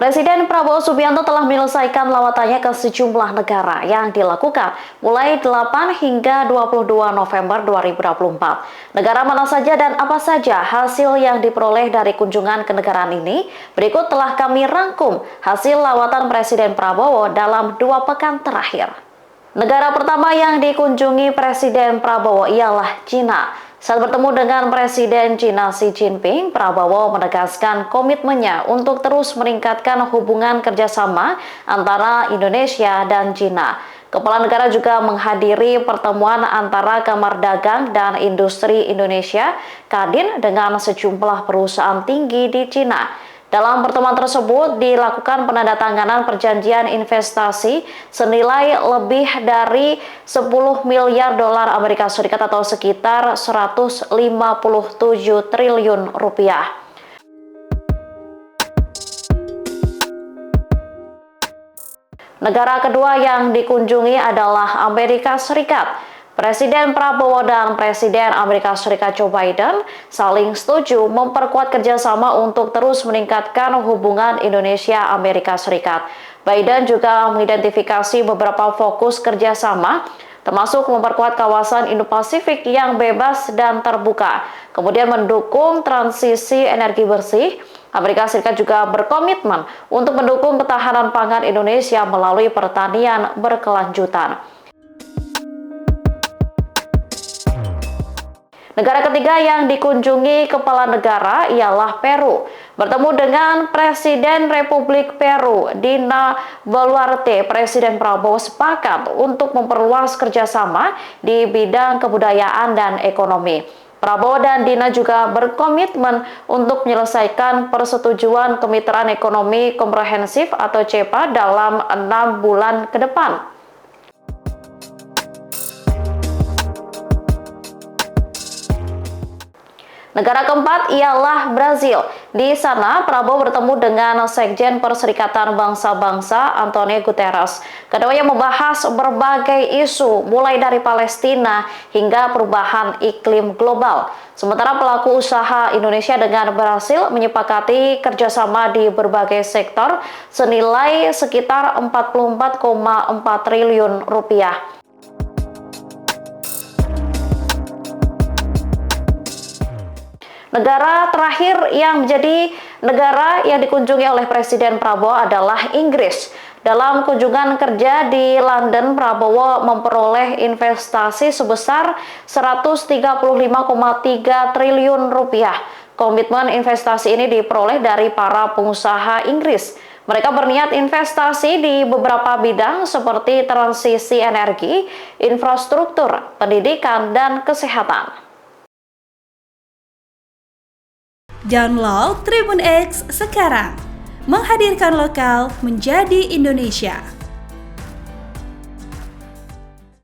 Presiden Prabowo Subianto telah menyelesaikan lawatannya ke sejumlah negara yang dilakukan mulai 8 hingga 22 November 2024. Negara mana saja dan apa saja hasil yang diperoleh dari kunjungan ke negaraan ini? Berikut telah kami rangkum hasil lawatan Presiden Prabowo dalam 2 pekan terakhir. Negara pertama yang dikunjungi Presiden Prabowo ialah China. Saat bertemu dengan Presiden China Xi Jinping, Prabowo menegaskan komitmennya untuk terus meningkatkan hubungan kerjasama antara Indonesia dan China. Kepala negara juga menghadiri pertemuan antara Kamar Dagang dan Industri Indonesia, Kadin, dengan sejumlah perusahaan tinggi di China. Dalam pertemuan tersebut dilakukan penandatanganan perjanjian investasi senilai lebih dari 10 miliar dolar Amerika Serikat atau sekitar 157 triliun rupiah. Negara kedua yang dikunjungi adalah Amerika Serikat. Presiden Prabowo dan Presiden Amerika Serikat Joe Biden saling setuju memperkuat kerjasama untuk terus meningkatkan hubungan Indonesia-Amerika Serikat. Biden juga mengidentifikasi beberapa fokus kerjasama, termasuk memperkuat kawasan Indo-Pasifik yang bebas dan terbuka, kemudian mendukung transisi energi bersih. Amerika Serikat juga berkomitmen untuk mendukung ketahanan pangan Indonesia melalui pertanian berkelanjutan. Negara ketiga yang dikunjungi kepala negara ialah Peru. Bertemu dengan Presiden Republik Peru, Dina Boluarte, Presiden Prabowo sepakat untuk memperluas kerjasama di bidang kebudayaan dan ekonomi. Prabowo dan Dina juga berkomitmen untuk menyelesaikan persetujuan Kemitraan Ekonomi Komprehensif atau CEPA dalam 6 bulan ke depan. Negara keempat ialah Brazil. Di sana, Prabowo bertemu dengan Sekjen Perserikatan Bangsa-Bangsa Antonio Guterres. Keduanya membahas berbagai isu, mulai dari Palestina hingga perubahan iklim global. Sementara pelaku usaha Indonesia dengan Brasil menyepakati kerjasama di berbagai sektor senilai sekitar 44,4 triliun rupiah. Negara terakhir yang menjadi negara yang dikunjungi oleh Presiden Prabowo adalah Inggris. Dalam kunjungan kerja di London, Prabowo memperoleh investasi sebesar 135,3 triliun rupiah. Komitmen investasi ini diperoleh dari para pengusaha Inggris. Mereka berniat investasi di beberapa bidang seperti transisi energi, infrastruktur, pendidikan, dan kesehatan. Download Tribun X sekarang, menghadirkan lokal menjadi Indonesia.